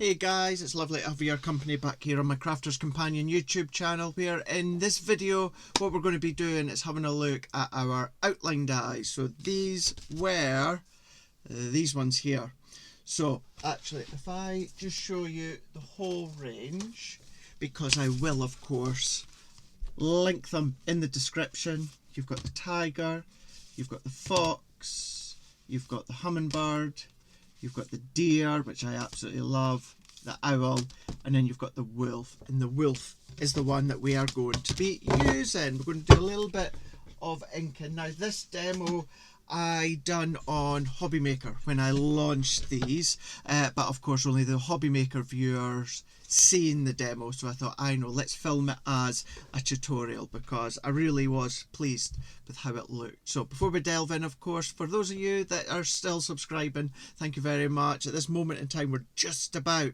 Hey guys, it's lovely to have your company back here on my Crafter's Companion YouTube channel, where in this video what we're going to be doing is having a look at our outline dies. So these were these ones here. So actually, if I just show you the whole range, because I will of course link them in the description. You've got the tiger, you've got the fox, you've got the hummingbird, you've got the deer, which I absolutely love, the owl, and then you've got the wolf. And the wolf is the one that we are going to be using. We're going to do a little bit of inking. Now this demo I done on Hobby Maker when I launched these, but of course only the Hobby Maker viewers seen the demo, so I thought, I know, let's film it as a tutorial because I really was pleased with how it looked. So before we delve in, of course, for those of you that are still subscribing, thank you very much. At this moment in time, we're just about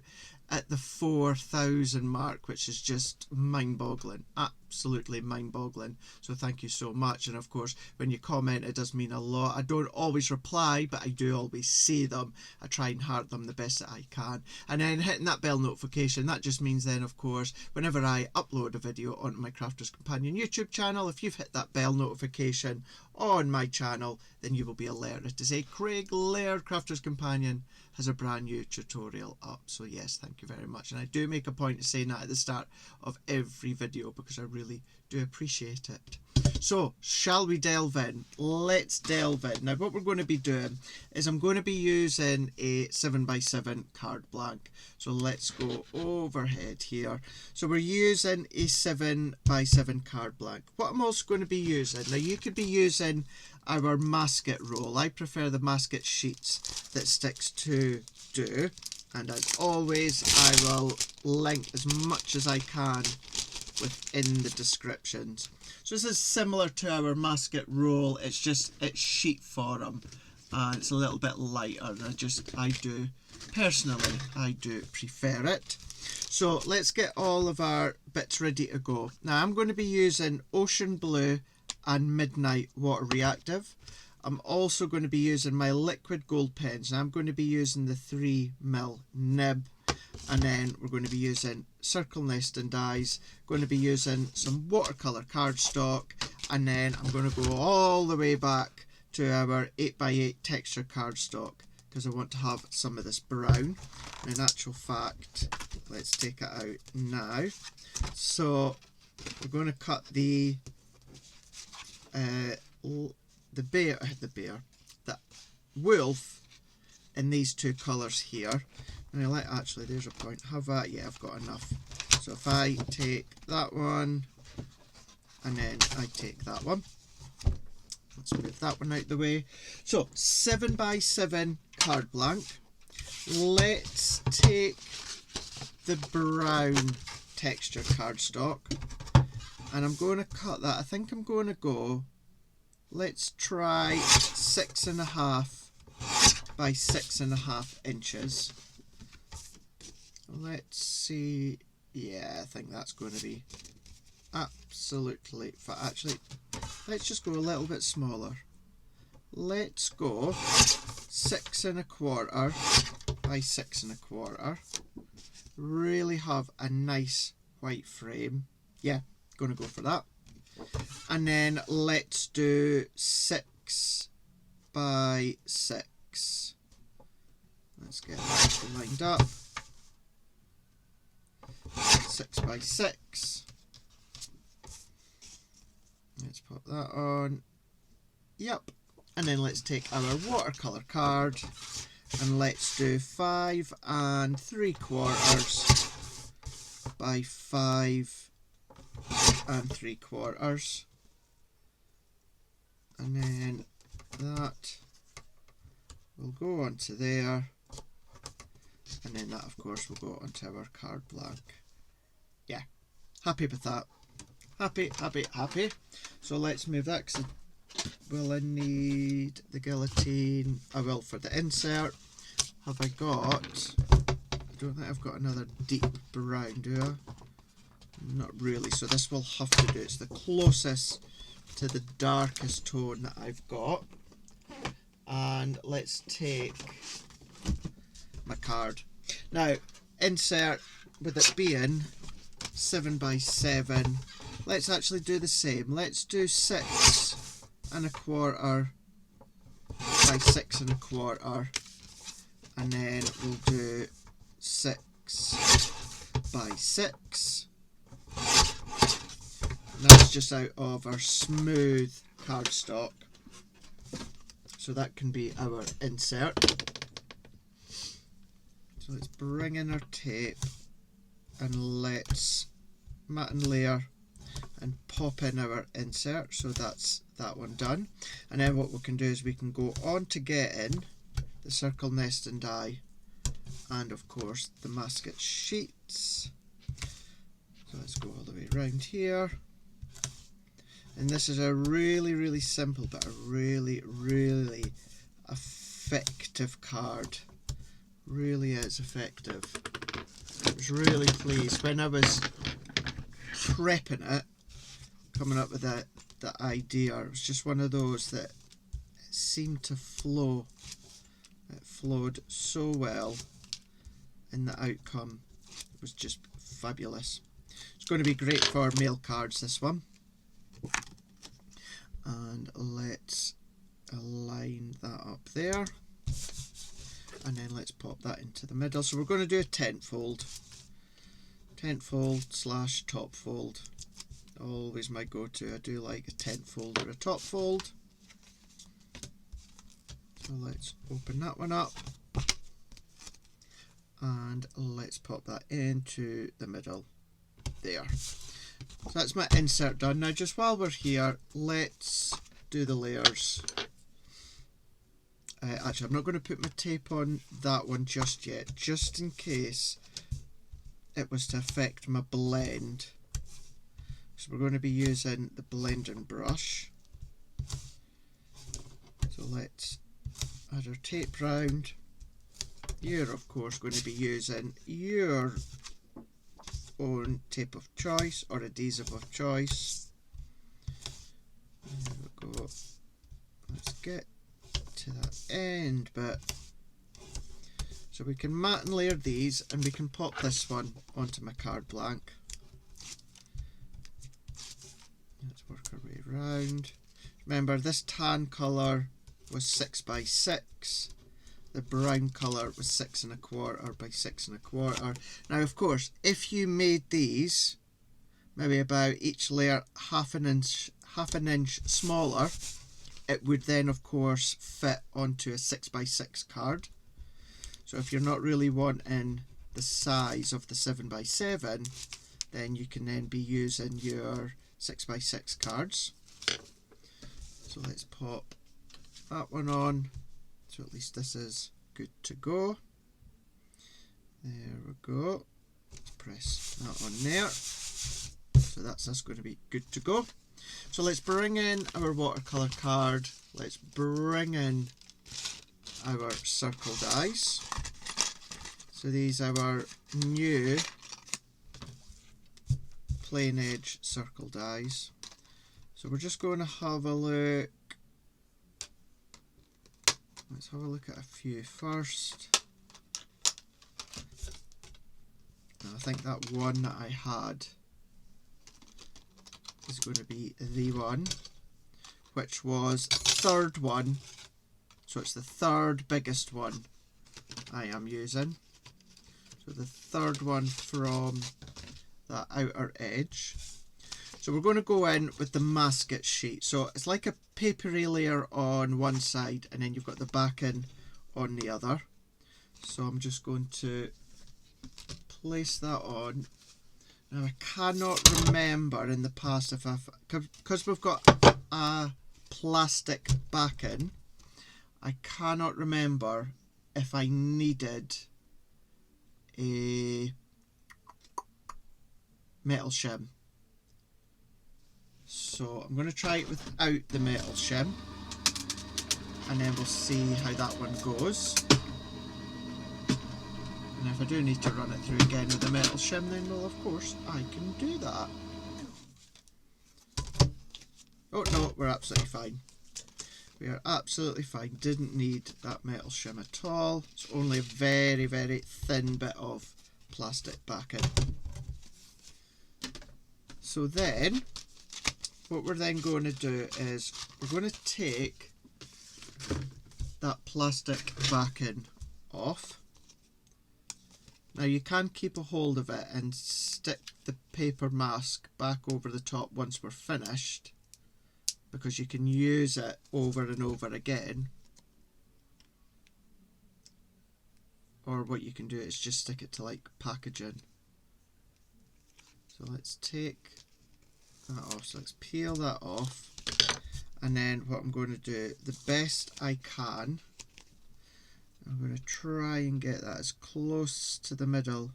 at the 4,000 mark, which is just mind-boggling, absolutely mind-boggling. So thank you so much. And of course, when you comment, it does mean a lot. I don't always reply, but I do always see them. I try and heart them the best that I can. And then hitting that bell notification, that just means then, of course, whenever I upload a video onto my Crafter's Companion YouTube channel, if you've hit that bell notification on my channel, then you will be alerted to say Laird Crafter's Companion has a brand new tutorial up. So yes, thank you very much. And I do make a point of saying that at the start of every video because I really do appreciate it. So shall we delve in? Let's delve in. Now what we're going to be doing is I'm going to be using a 7x7 card blank. So let's go overhead here. So we're using a 7x7 card blank. What I'm also going to be using, now you could be using our masket roll. I prefer the masket sheets that Stix to do, and as always I will link as much as I can within the descriptions. So this is similar to our masket roll, it's just it's sheet form and it's a little bit lighter, and I do personally prefer it. So let's get all of our bits ready to go. Now I'm going to be using Ocean Blue and Midnight Water Reactive. I'm also going to be using my liquid gold pens. Now I'm going to be using the 3mm nib, and then we're going to be using circle nesting dies, going to be using some watercolour cardstock, and then I'm going to go all the way back to our 8x8 texture cardstock because I want to have some of this brown. And in actual fact, let's take it out now. So we're going to cut the wolf in these two colours here. And I like, actually there's a point, yeah, I've got enough. So if I take that one and then I take that one, let's move that one out the way. So 7x7 card blank. Let's take the brown texture cardstock and I'm going to cut that. I think I'm going to go, let's try 6.5 by 6.5 inches. Let's see, yeah, I think that's going to be absolutely fine. Actually, let's just go a little bit smaller. Let's go 6.25 by 6.25. Really have a nice white frame. Yeah, going to go for that. And then let's do 6 by 6. Let's get that lined up. 6 by 6. Let's pop that on. Yep. And then let's take our watercolour card and let's do 5 3/4 by 5 3/4. And then that will go onto there. And then that, of course, will go onto our card blank. Yeah, happy with that. Happy. So let's move that because will I need the guillotine? I will for the insert. Have I got? I don't think I've got another deep brown, do I? Not really. So this will have to do. It's the closest to the darkest tone that I've got. And let's take my card. Now, insert, with it being 7x7, let's actually do the same. Let's do 6 1/4 by 6 1/4, and then we'll do 6 by 6. And that's just out of our smooth cardstock, so that can be our insert. So let's bring in our tape and let's mat and layer and pop in our insert. So that's that one done. And then what we can do is we can go on to getting the circle nesting die and of course the masket sheets. So let's go all the way around here. And this is a really simple but a really effective card. Really is effective. I was really pleased when I was prepping it, coming up with the idea. It was just one of those that it seemed to flow. It flowed so well, and the outcome was just fabulous. It's going to be great for mail cards, this one. And let's align that up there, and then let's pop that into the middle. So we're going to do a tent fold slash top fold. Always my go-to. I do like a tent fold or a top fold. So let's open that one up and let's pop that into the middle there. So that's my insert done. Now just while we're here, let's do the layers. Actually, I'm not going to put my tape on that one just yet, just in case it was to affect my blend. So we're going to be using the blending brush. So let's add our tape round. You're of course going to be using your own tape of choice or adhesive of choice. There we go. Let's get to that end bit. So we can mat and layer these, and we can pop this one onto my card blank. Let's work our way around. Remember, this tan colour was 6x6. The brown colour was 6 1/4 by 6 1/4. Now, of course, if you made these maybe about each layer half an inch smaller, it would then, of course, fit onto a 6x6 card. So if you're not really wanting the size of the 7x7, then you can then be using your 6x6 cards. So let's pop that one on. So at least this is good to go. There we go. Let's press that on there. So that's us going to be good to go. So let's bring in our watercolour card. Let's bring in our circle dies. So these are our new plain edge circle dies. So we're just going to have a look. Let's have a look at a few first. Now, I think that one that I had is going to be the one, which was third one. So it's the third biggest one I am using. So the third one from that outer edge. So we're going to go in with the masket sheet. So it's like a papery layer on one side, and then you've got the backing on the other. So I'm just going to place that on. Now I cannot remember in the past if I've, because we've got a plastic backing, I cannot remember if I needed a metal shim. So I'm going to try it without the metal shim, and then we'll see how that one goes. And if I do need to run it through again with the metal shim, then well, of course I can do that. Oh no, we're absolutely fine. We are absolutely fine. Didn't need that metal shim at all. It's only a very thin bit of plastic backing. So then what we're then going to do is we're going to take that plastic backing off. Now you can keep a hold of it and stick the paper mask back over the top once we're finished, because you can use it over and over again. Or what you can do is just stick it to like packaging. So let's take that off. So let's peel that off. And then what I'm going to do, the best I can, I'm going to try and get that as close to the middle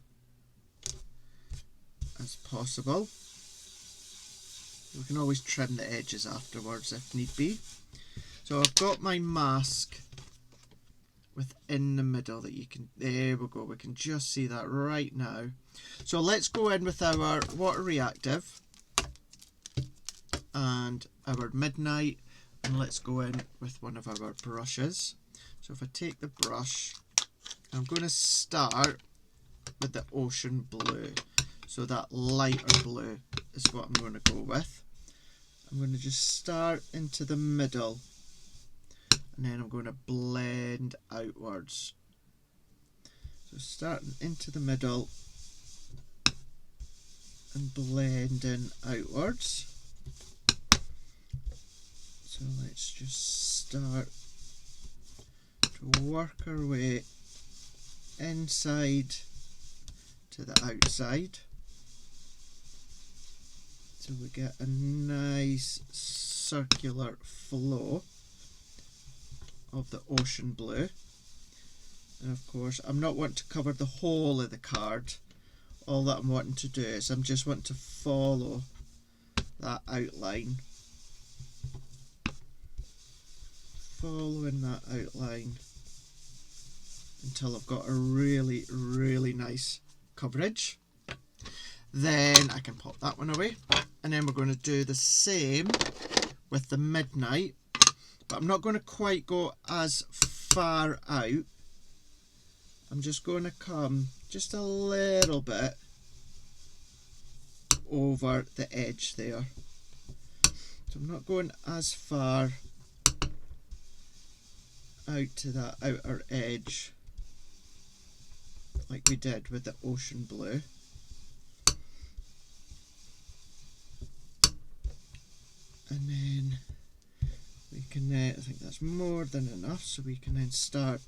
as possible. We can always trim the edges afterwards if need be. So I've got my mask within the middle that you can, there we go, we can just see that right now. So let's go in with our water reactive and our midnight, and let's go in with one of our brushes. So if I take the brush, I'm going to start with the ocean blue. So that lighter blue is what I'm going to go with. I'm going to just start into the middle, and then I'm going to blend outwards. So starting into the middle and blending outwards. So let's just start to work our way inside to the outside, so we get a nice circular flow of the ocean blue. And of course I'm not wanting to cover the whole of the card. All that I'm wanting to do is I'm just wanting to follow that outline, following that outline until I've got a really, really nice coverage. Then I can pop that one away, and then we're going to do the same with the midnight, but I'm not going to quite go as far out. I'm just going to come just a little bit over the edge there. So I'm not going as far out to that outer edge like we did with the ocean blue. And then we can I think that's more than enough, so we can then start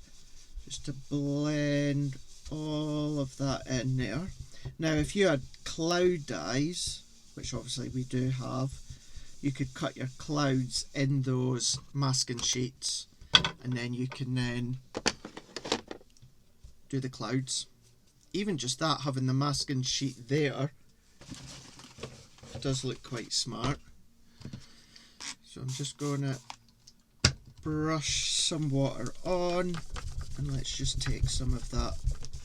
just to blend all of that in there. Now if you had cloud dyes, which obviously we do have, you could cut your clouds in those masking sheets, and then you can then do the clouds. Even just that, having the masking sheet there, does look quite smart. So I'm just going to brush some water on, and let's just take some of that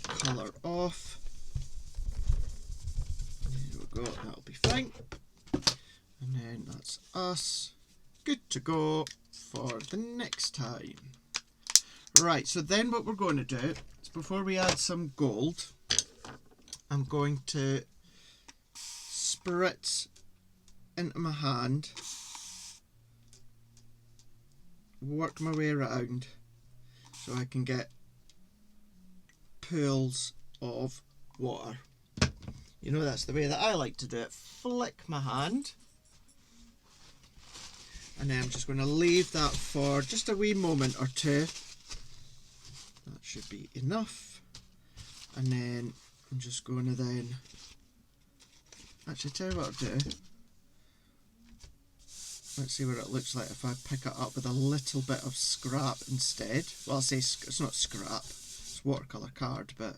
colour off. There we go, that'll be fine. And then that's us good to go for the next time. Right, so then what we're going to do is, before we add some gold, I'm going to spritz into my hand, work my way around so I can get pools of water. You know, that's the way that I like to do it. Flick my hand, and then I'm just going to leave that for just a wee moment or two. That should be enough. And then I'm just going to then actually tell you what I'll do. Let's see what it looks like if I pick it up with a little bit of scrap instead. Well, I'll say it's not scrap, it's watercolour card, but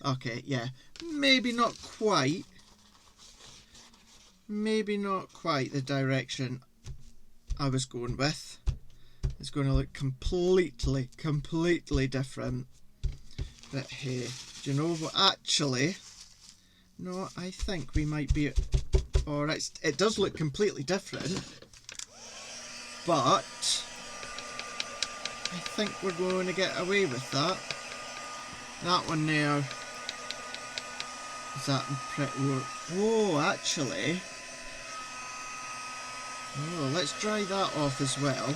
okay, yeah, maybe not quite the direction I was going with. It's going to look completely different. But hey, do you know what? Actually, no, I think we might be alright. It does look completely different, but I think we're going to get away with that. That one there, is that pretty work? Oh, actually, oh, let's dry that off as well,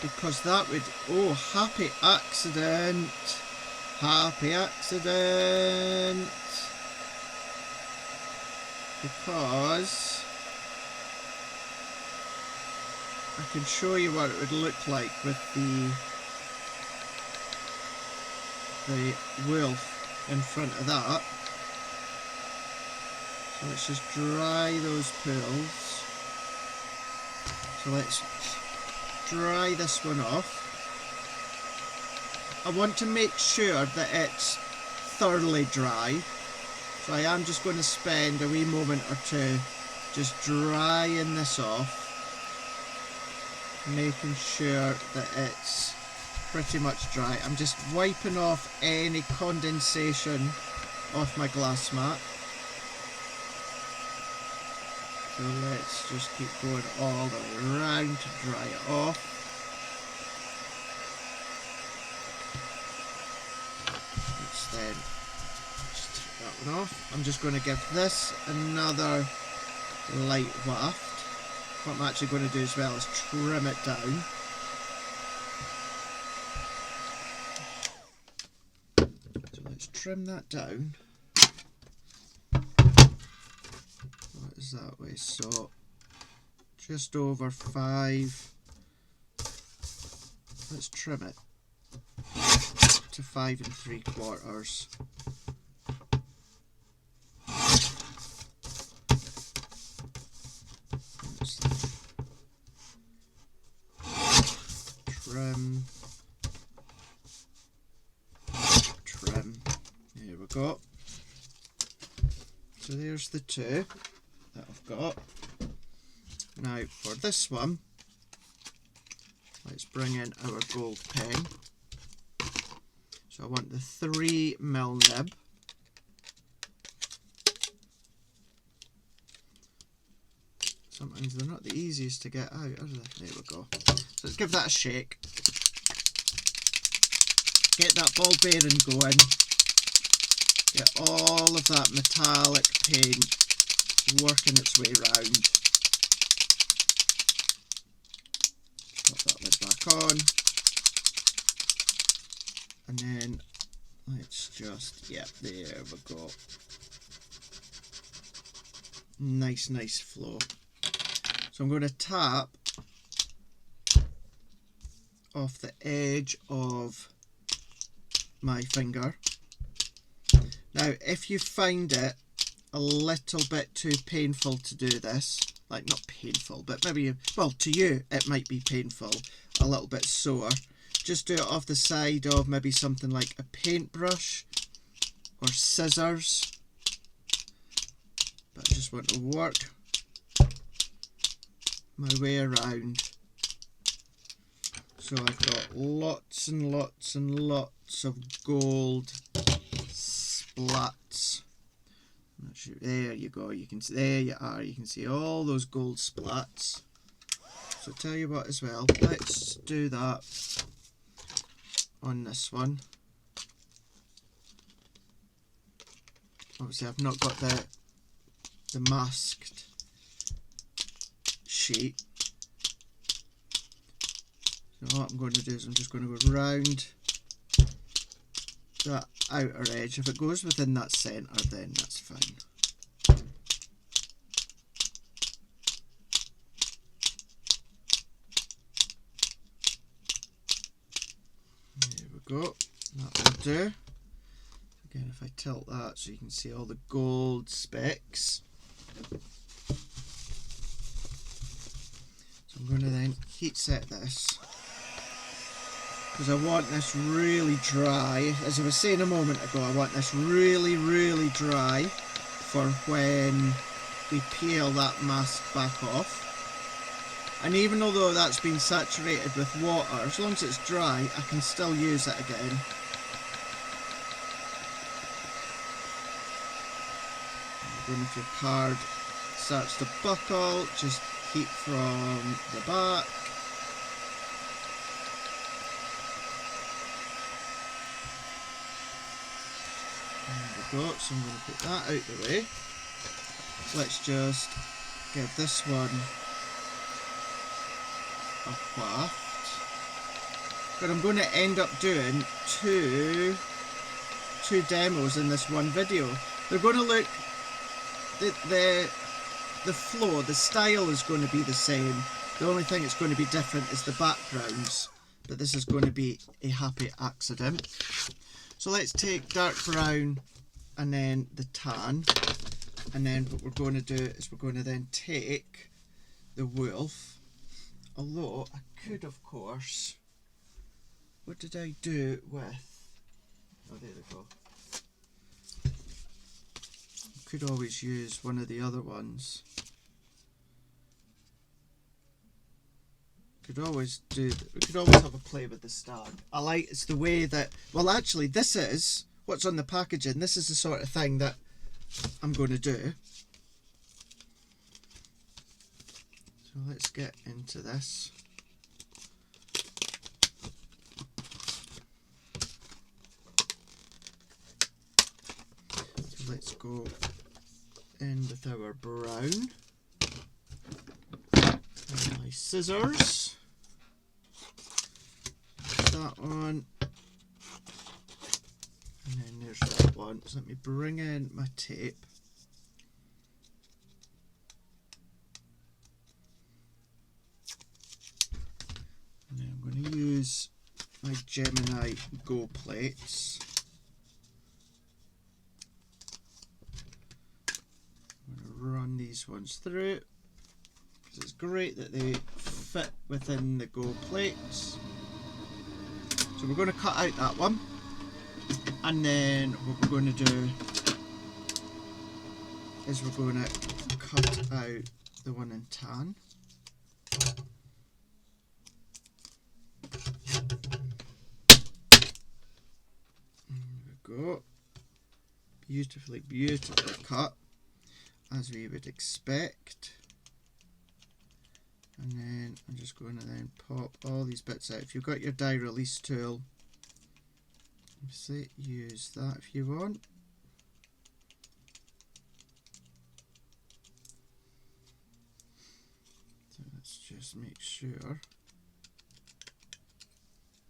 because that would, oh, happy accident, because I can show you what it would look like with the wolf in front of that. So let's just dry those pools. So let's dry this one off. I want to make sure that it's thoroughly dry, so I am just going to spend a wee moment or two just drying this off, making sure that it's pretty much dry. I'm just wiping off any condensation off my glass mat. So let's just keep going all the way around to dry it off. Let's then just take that one off. I'm just going to give this another light waft. What I'm actually going to do as well is trim it down. So let's trim that down. What is that way? So just over 5. Let's trim it to 5 3/4. Trim. There we go. So there's the two that I've got. Now for this one, let's bring in our gold pen. So I want the 3mm nib. Sometimes they're not the easiest to get out, are they? There we go. So let's give that a shake. Get that ball bearing going. Get all of that metallic paint working its way round. Put that lid back on. And then let's just, yeah, there we go. Nice flow. So I'm going to tap off the edge of my finger. Now if you find it a little bit too painful to do this, like not painful, but maybe, well, to you it might be painful, a little bit sore, just do it off the side of maybe something like a paintbrush or scissors. But I just want to work my way around. So I've got lots and lots and lots of gold splats. There you go, you can see, there you are, you can see all those gold splats. So tell you what as well, let's do that on this one. Obviously I've not got the masked sheet. So what I'm going to do is I'm just going to go round that outer edge. If it goes within that centre, then that's fine. There we go, that will do. Again, if I tilt that so you can see all the gold specks. So I'm going to then heat set this, because I want this really dry. As I was saying a moment ago, I want this really dry for when we peel that mask back off. And even although that's been saturated with water, as long as it's dry, I can still use it again. Then if your card starts to buckle, just heat from the back. go, so I'm going to put that out the way. Let's just give this one a waft. But I'm going to end up doing two demos in this one video. They're going to look, the flow, the style is going to be the same. The only thing that's going to be different is the backgrounds, but this is going to be a happy accident. So let's take dark brown and then the tan, and then what we're going to do is we're going to then take the wolf, although I could, of course, what did I do with, oh there we go, could always use one of the other ones. We could always have a play with the stag. I like, it's the way that, well actually this is what's on the packaging. This is the sort of thing that I'm going to do. So let's get into this. So let's go in with our brown. And my scissors. That one. And then there's that one. So let me bring in my tape. And then I'm going to use my Gemini Go plates. I'm going to run these ones through, because it's great that they fit within the Go plates. So we're going to cut out that one, and then what we're going to do is we're going to cut out the one in tan. There we go. Beautifully, beautifully cut, as we would expect. And then I'm just going to then pop all these bits out. If you've got your die release tool, obviously use that if you want. So let's just make sure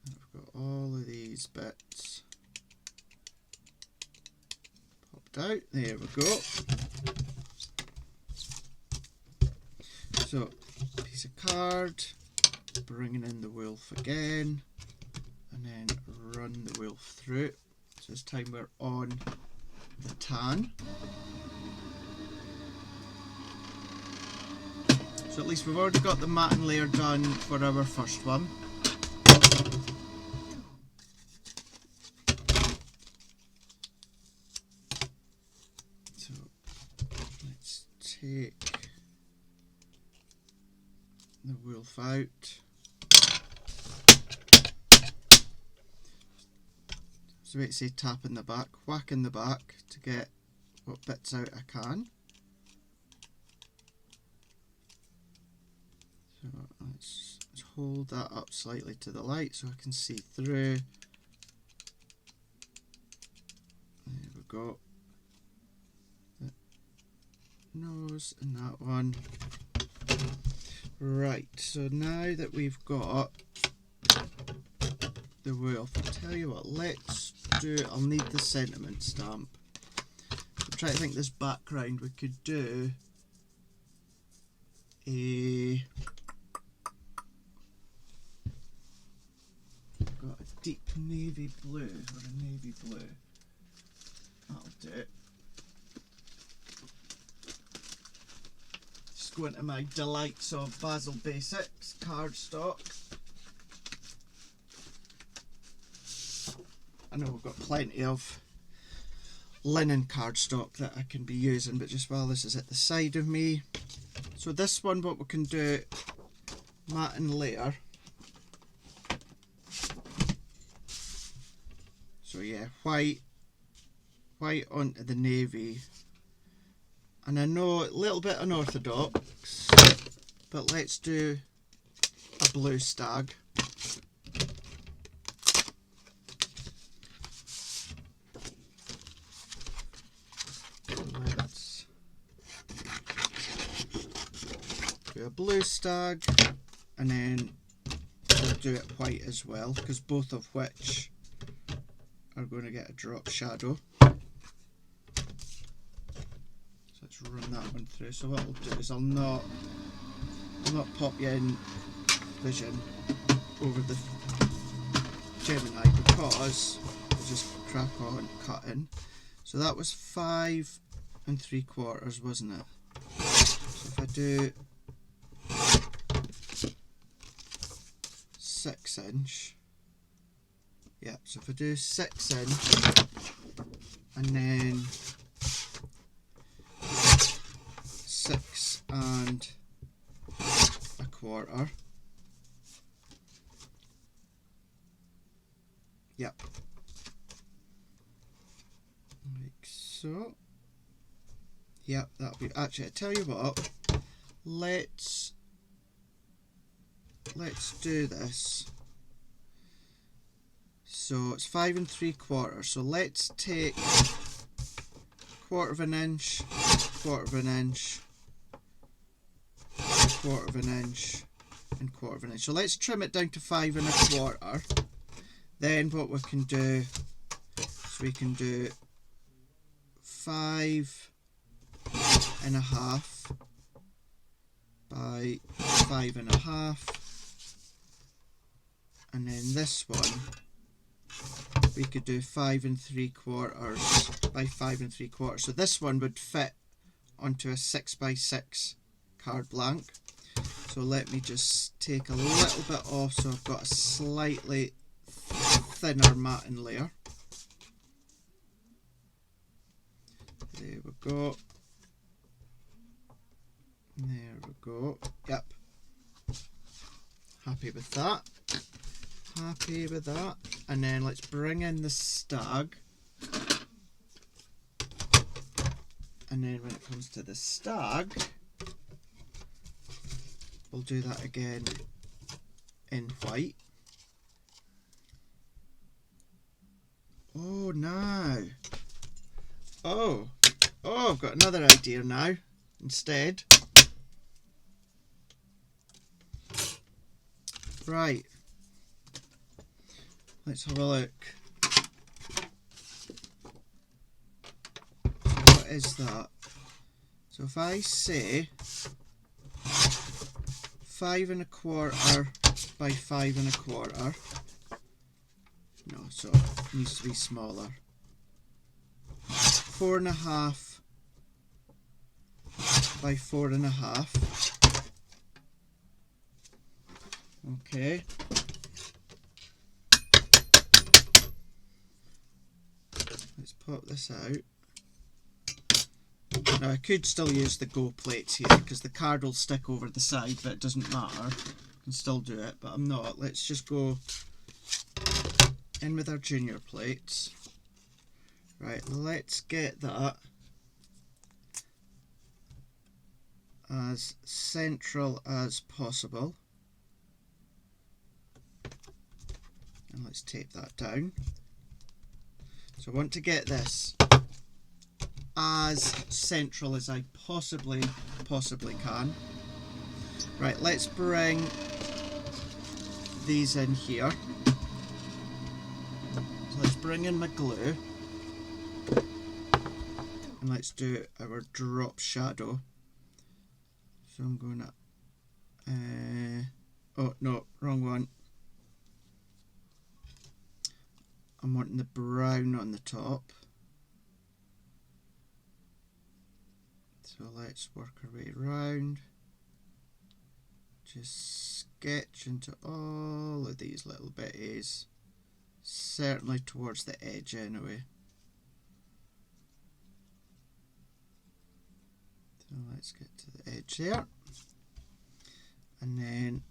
that I've got all of these bits popped out. There we go. So, piece of card, bringing in the wolf again, and then run the wolf through. So this time we're on the tan. So at least we've already got the matte and layer done for our first one. So let's take the wolf out. So it's a tap in the back, whack in the back to get what bits out I can. So let's hold that up slightly to the light so I can see through. There we go. The nose and that one. Right, so now that we've got the wolf, I'll tell you what, let's do, I'll need the sentiment stamp. I'm trying to think this background, we could do a, got a deep navy blue, or a navy blue, that'll do it. Just go into my delights of Basil Basics cardstock. I know we've got plenty of linen cardstock that I can be using, but just while this is at the side of me. So this one, what we can do, matte and layer. So yeah, white onto the navy. And I know a little bit unorthodox, but let's do a blue stag. blue stag, and then we'll do it white as well, because both of which are going to get a drop shadow. So let's run that one through. So what I'll do is I'll not pop you in vision over the Gemini, because we'll just crack on cutting. So that was 5 3/4, wasn't it? So if I do 6 inch, yeah, so if I do 6 inch and then 6 1/4, yep, like so. Yep, that'll be, actually I tell you what, let's do this. So it's 5 3/4, so let's take 1/4 inch, 1/4 inch, 1/4 inch and 1/4 inch. So let's trim it down to 5 1/4. Then what we can do is we can do 5 1/2 by 5 1/2, and then this one we could do 5 3/4 by 5 3/4. So this one would fit onto a 6 by 6 card blank. So let me just take a little bit off so I've got a slightly thinner matting layer. There we go. There we go. Yep. Happy with that. Happy with that. And then let's bring in the stag. And then when it comes to the stag, we'll do that again in white. Oh, no. Oh, I've got another idea now instead. Right, let's have a look. What is that? So if I say 5 1/4 by 5 1/4, no, so it needs to be smaller. 4 1/2 by 4 1/2. Okay. Let's pop this out. Now I could still use the Go plates here because the card will stick over the side, but it doesn't matter. I can still do it, but I'm not. Let's just go in with our junior plates. Right, let's get that as central as possible. And let's tape that down. So I want to get this as central as I possibly can. Right, let's bring these in here. So let's bring in my glue. And let's do our drop shadow. So I'm going to... oh, no, wrong one. I'm wanting the brown on the top. So let's work our way around. Just sketch into all of these little bitties. Certainly towards the edge anyway. So let's get to the edge there. And then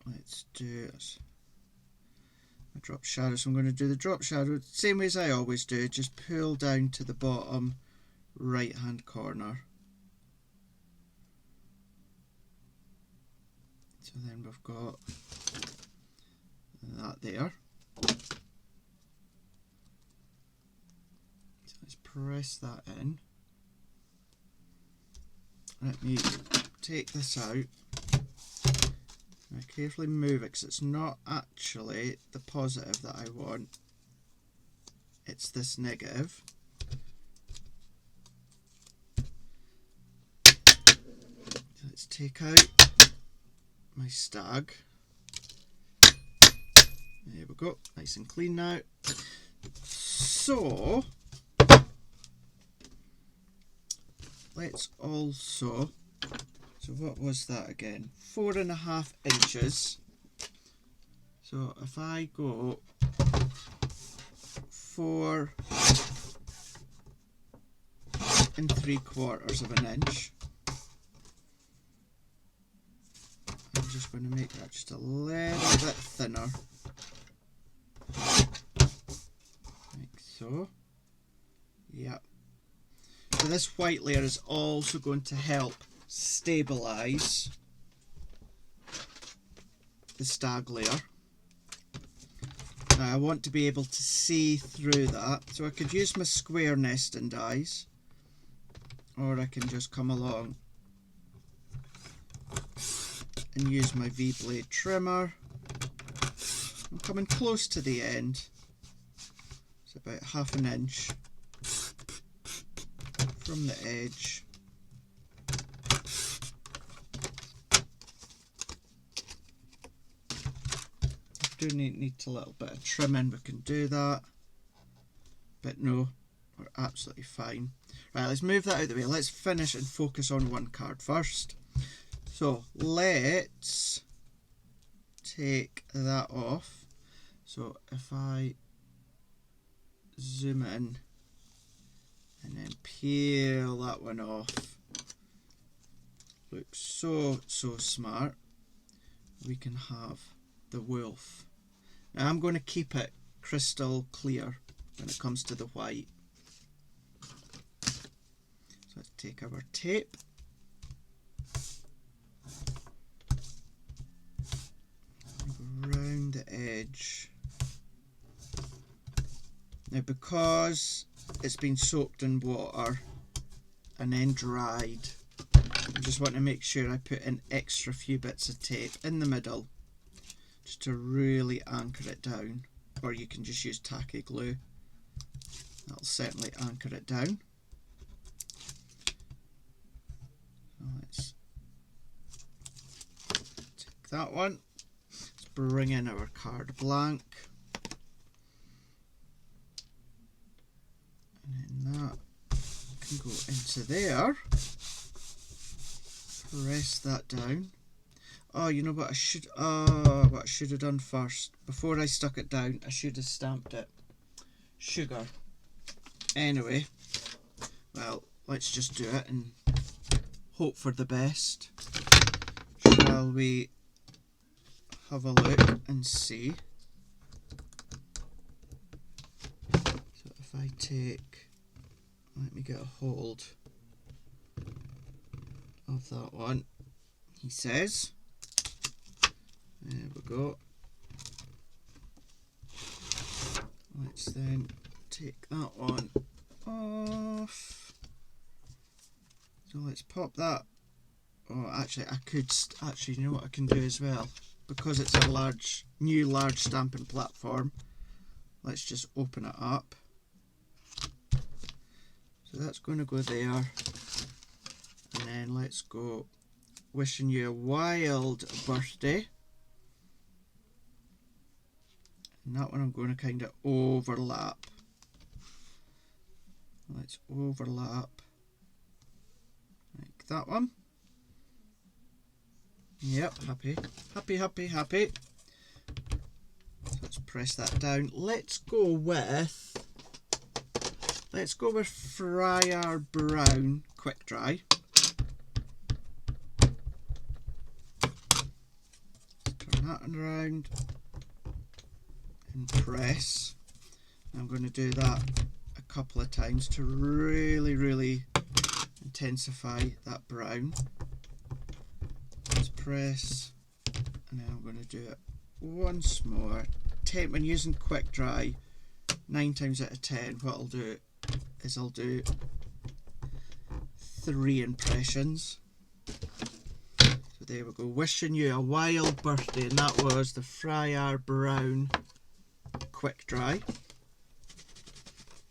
let's do a drop shadow. So I'm going to do the drop shadow same way as I always do, just pull down to the bottom right hand corner. So then we've got that there. So let's press that in. Let me take this out. I carefully move it because it's not actually the positive that I want, it's this negative. Let's take out my stag. There we go, nice and clean now. So let's also, so what was that again? 4.5 inches. So if I go 4 3/4 of an inch, I'm just going to make that just a little bit thinner, like so. Yep. So this white layer is also going to help stabilise the stag layer. Now I want to be able to see through that, so I could use my square nesting dies, or I can just come along and use my V-blade trimmer. I'm coming close to the end, it's about 1/2 inch from the edge. Do need a little bit of trimming, we can do that, but no, we're absolutely fine. Right, let's move that out of the way. Let's finish and focus on one card first. So let's take that off. So if I zoom in and then peel that one off, looks so smart. We can have the wolf. Now I'm going to keep it crystal clear when it comes to the white. So let's take our tape, go around the edge. Now because it's been soaked in water and then dried, I just want to make sure I put in extra few bits of tape in the middle just to really anchor it down, or you can just use tacky glue, that'll certainly anchor it down. So let's take that one, let's bring in our card blank, and then that can go into there. Press that down. Oh, you know what I should have done first? Before I stuck it down, I should have stamped it. Sugar. Anyway, well, let's just do it and hope for the best. Shall we have a look and see? So if I take, let me get a hold of that one, he says. There we go. Let's then take that one off. So let's pop that. Oh, actually, I could. You know what I can do as well? Because it's a new large stamping platform. Let's just open it up. So that's going to go there. And then let's go. Wishing you a wild birthday. And that one I'm going to kind of overlap. Let's overlap like that one. Yep, happy. So let's press that down. Let's go with Friar Brown Quick Dry. Turn that around and press. I'm going to do that a couple of times to really intensify that brown. Let's press, and then I'm going to do it once more. When using quick dry, 9 times out of 10 what I'll do is I'll do 3 impressions. So there we go. Wishing you a wild birthday, and that was the Friar Brown quick dry.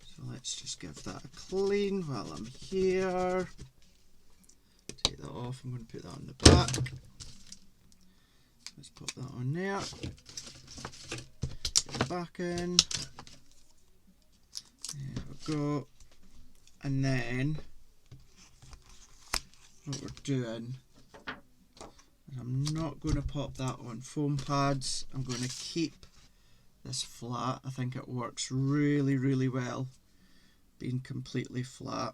So let's just give that a clean while I'm here. Take that off. I'm going to put that on the back. Let's put that on there. Get it back in. There we go. And then what we're doing is I'm not going to pop that on foam pads. I'm going to keep this flat. I think it works really, really well being completely flat.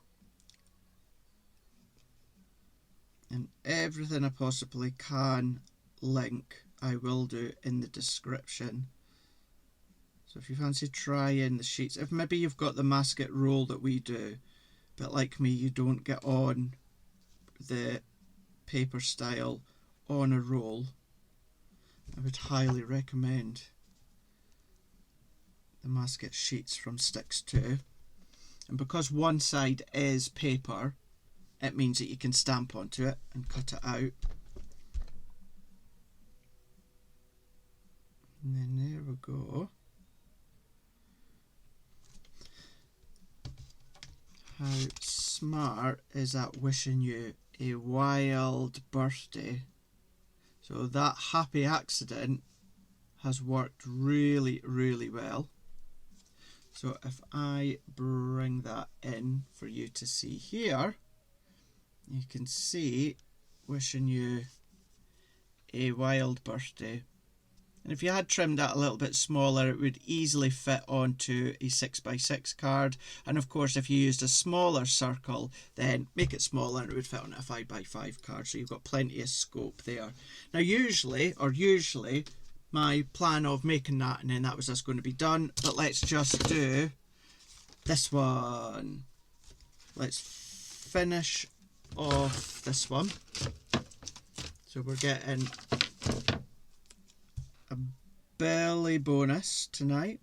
And everything I possibly can link, I will do in the description. So if you fancy trying the sheets, if maybe you've got the masket roll that we do, but like me you don't get on the paper style on a roll, I would highly recommend the masket sheets from Stix too. And because one side is paper, it means that you can stamp onto it and cut it out. And then there we go. How smart is that wishing you a wild birthday? So that happy accident has worked really, really well. So if I bring that in for you to see here, you can see wishing you a wild birthday. And if you had trimmed that a little bit smaller, it would easily fit onto a 6x6 card. And of course, if you used a smaller circle, then make it smaller and it would fit on a 5x5 card. So you've got plenty of scope there. Now usually my plan of making that and then that was just going to be done. But let's just do this one. Let's finish off this one. So we're getting a belly bonus tonight,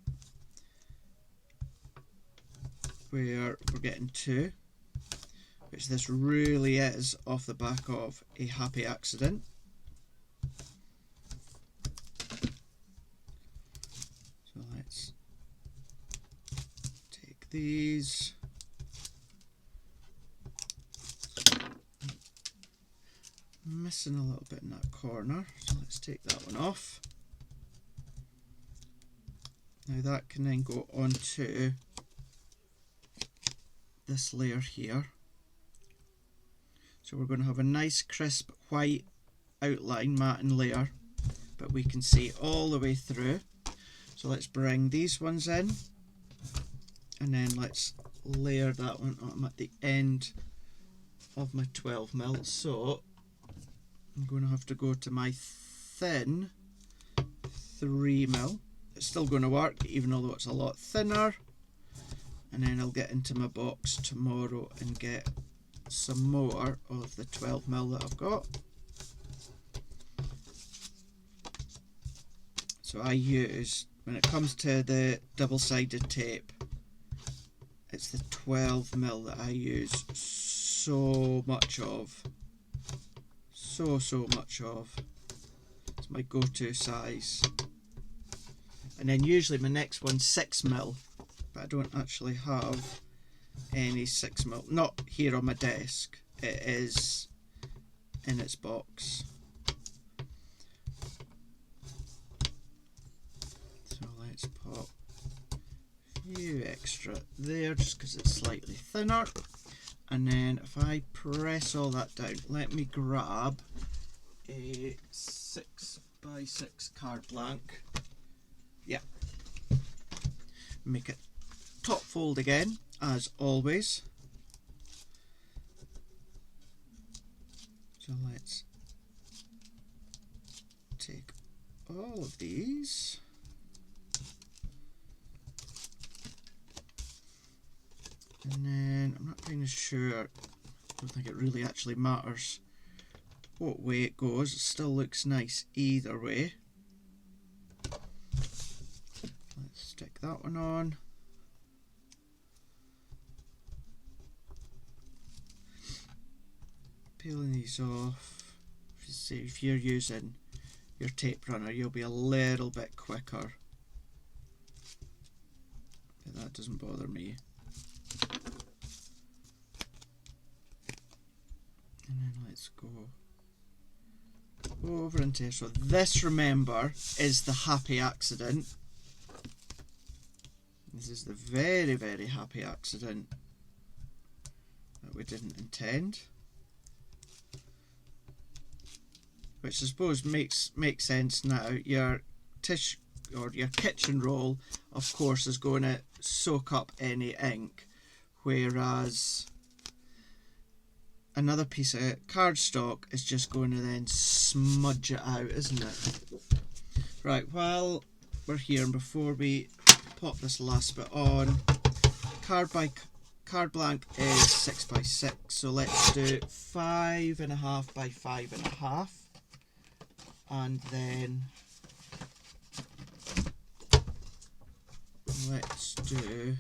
where we're getting 2, which this really is off the back of a happy accident. So let's take these. Missing a little bit in that corner, so let's take that one off. Now that can then go onto this layer here. So we're going to have a nice crisp white outline matting layer, but we can see all the way through. So let's bring these ones in, and then let's layer that one on at the end of my 12mm. So I'm going to have to go to my thin 3mm. It's still going to work even though it's a lot thinner, and then I'll get into my box tomorrow and get some more of the 12mm that I've got. So I use, when it comes to the double-sided tape, it's the 12mm that I use so much of. So much of. It's my go-to size. And then usually my next one's 6mm, but I don't actually have any 6mm. Not here on my desk. It is in its box. So let's pop a few extra there just because it's slightly thinner. And then if I press all that down, let me grab a 6x6 card blank. Yeah. Make it top fold again, as always. So let's take all of these. And then I'm not kind of sure, I don't think it really actually matters what way it goes. It still looks nice either way. Let's stick that one on. Peeling these off. See, if you're using your tape runner, you'll be a little bit quicker. But that doesn't bother me. And then let's go over into here. So this, remember, is the happy accident. This is the very, very happy accident that we didn't intend. Which I suppose makes sense now. Your tissue or your kitchen roll, of course, is going to soak up any ink, whereas another piece of cardstock is just going to then smudge it out, isn't it? Right, while we're here and before we pop this last bit on, card blank is 6x6, so let's do 5.5 by 5.5, and then let's do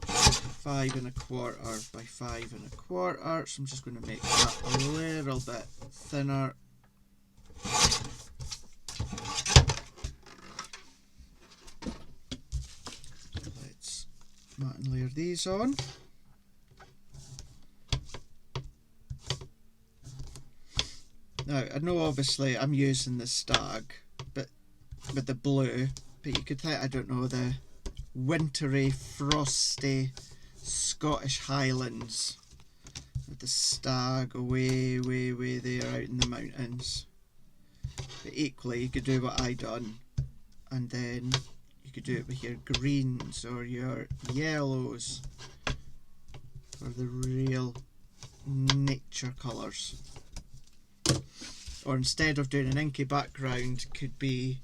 5.25 by 5.25. So I'm just going to make that a little bit thinner. Let's mat and layer these on. Now I know obviously I'm using the stag, but with the blue, but you could think, I don't know, the wintry, frosty Scottish Highlands with the stag way there out in the mountains. But equally you could do what I done, and then you could do it with your greens or your yellows, or the real nature colours. Or instead of doing an inky background, could be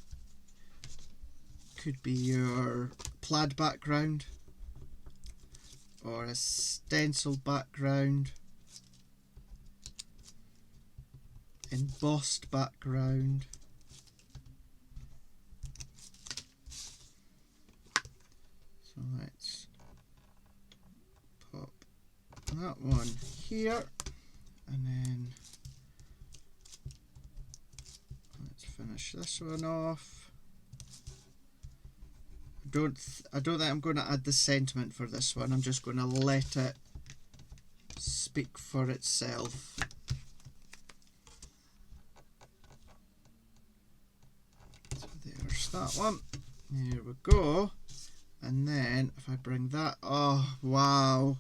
your plaid background, or a stencil background, embossed background. So let's pop that one here, and then let's finish this one off. I don't think I'm going to add the sentiment for this one. I'm just going to let it speak for itself. So there's that one. There we go. And then if I bring that, oh wow,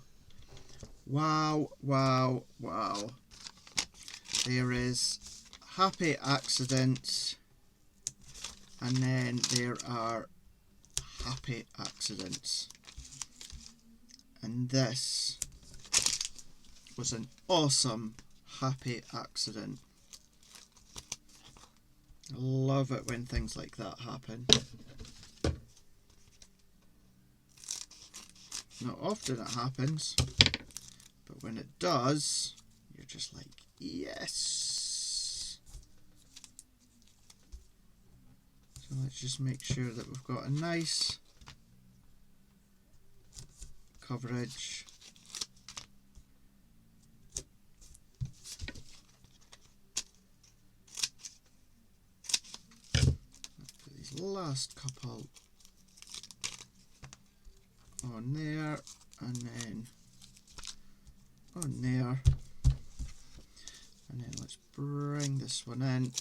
wow. There is happy accidents, and then there are happy accidents, and this was an awesome happy accident. I love it when things like that happen. Not often it happens, but when it does, you're just like, yes. So let's just make sure that we've got a nice coverage. Put these last couple on there, and then on there, and then let's bring this one in.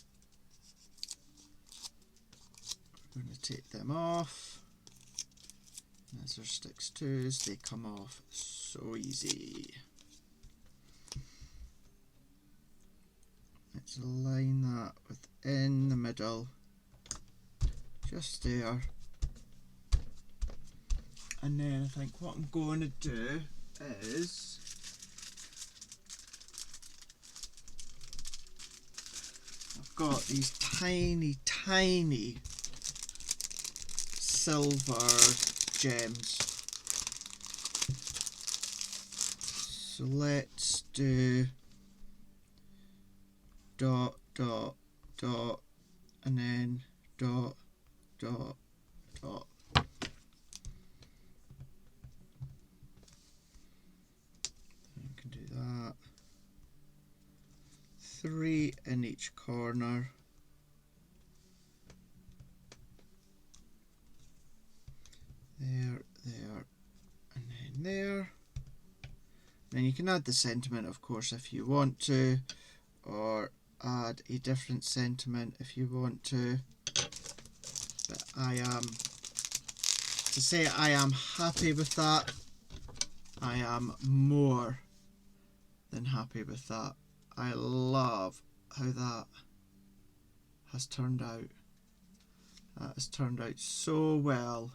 We're going to take them off. As our Stix 2s, they come off so easy. Let's align that within the middle, just there. And then I think what I'm going to do is I've got these tiny silver gems. So let's do dot, dot, dot, and then dot, dot, dot. 3 in each corner. There, there, and then there. Then you can add the sentiment, of course, if you want to, or add a different sentiment if you want to. But to say I am happy with that, I am more than happy with that. I love how that has turned out. That has turned out so well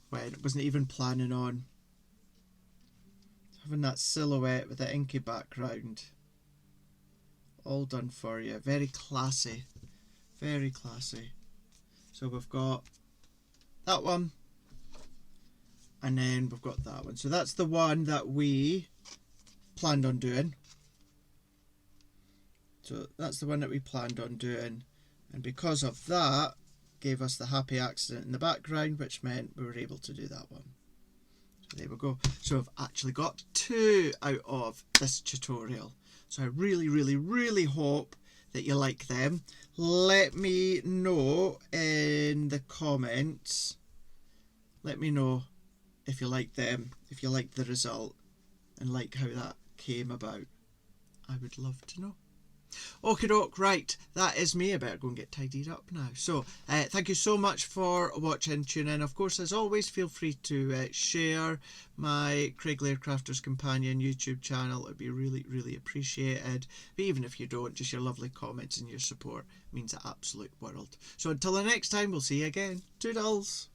when it wasn't even planning on having that silhouette with the inky background. All done for you. Very classy. Very classy. So we've got that one, and then we've got that one. So that's the one that we planned on doing. So that's the one that we planned on doing, and because of that gave us the happy accident in the background, which meant we were able to do that one. So there we go. So I've actually got 2 out of this tutorial. So I really, really, really hope that you like them. Let me know in the comments. Let me know if you like them, if you like the result, and like how that came about. I would love to know. Okie doke, right, that is me. I better go and get tidied up now. So thank you so much for watching. Tune in, of course, as always. Feel free to share my Craig Laird Crafter's Companion YouTube channel. It would be really, really appreciated. But even if you don't, just your lovely comments and your support means the absolute world. So until the next time, we'll see you again. Toodles.